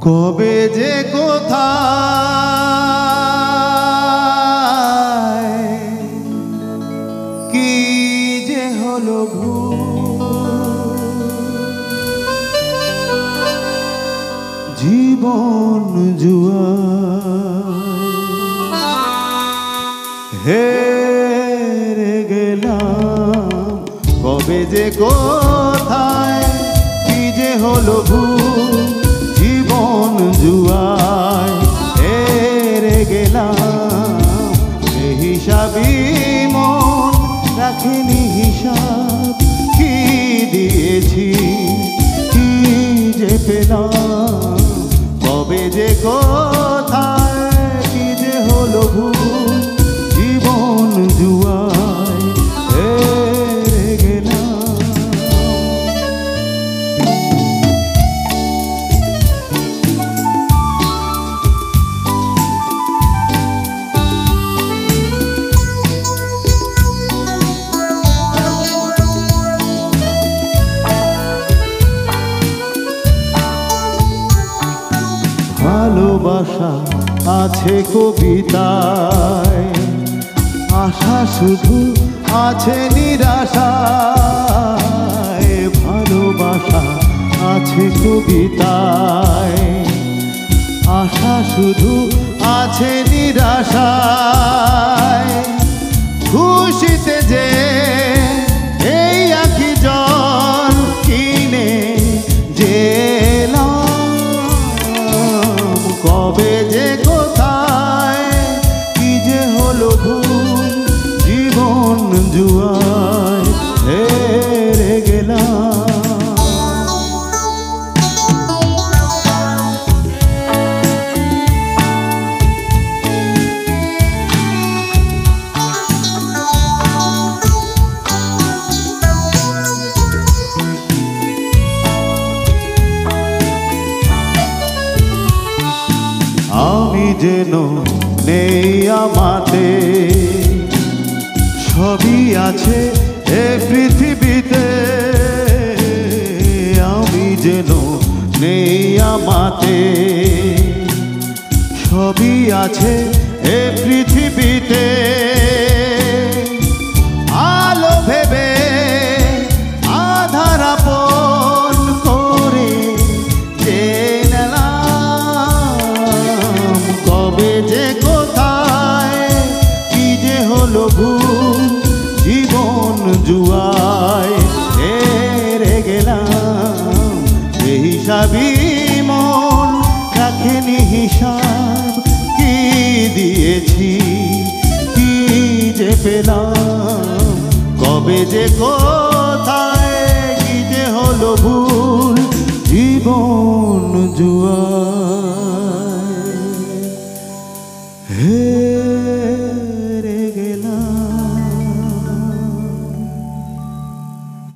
কবে যে কোথায় কি যে হলো জীবন জুয়া হেরে গেলাম। কবে যে কোথায় কি যে হলো জীবন জুয়ায় হেরে গেলাম। হিসাবই মন রাখেনি, হিসাব কি দিয়েছি কি যে পেলাম। কবে যে কোথায় কি যে হলো জীবন জুয়ায় হেরে গেলাম। ভালোবাসা আছে কবিতায়, আশা শুধু আছে নিরাশায়। ভালোবাসা আছে কবিতায়, আশা শুধু আছে নিরাশায়। খুশিতে যে এই আঁখি জল কিনে জেলাম। কবে যে কোথায় কি যে হলো জীবন জুয়ায় হেরে গেলাম। আমি যেন নেই আমাতে, সবই আছে এ পৃথিবীতে। আমি যেন নেই আমাতে, সবই আছে এ পৃথিবীতে। আলো ভেবে আধার আপন করে কবে যে কোথায় কি যে হলো জীবন জুয়ায় হেরে গেলাম। হিসাবই মন রাখেনি, হিসাব কি দিয়েছি কি যে পেলাম। কবে যে কোথায় কি যে হলো জীবন জুয়া।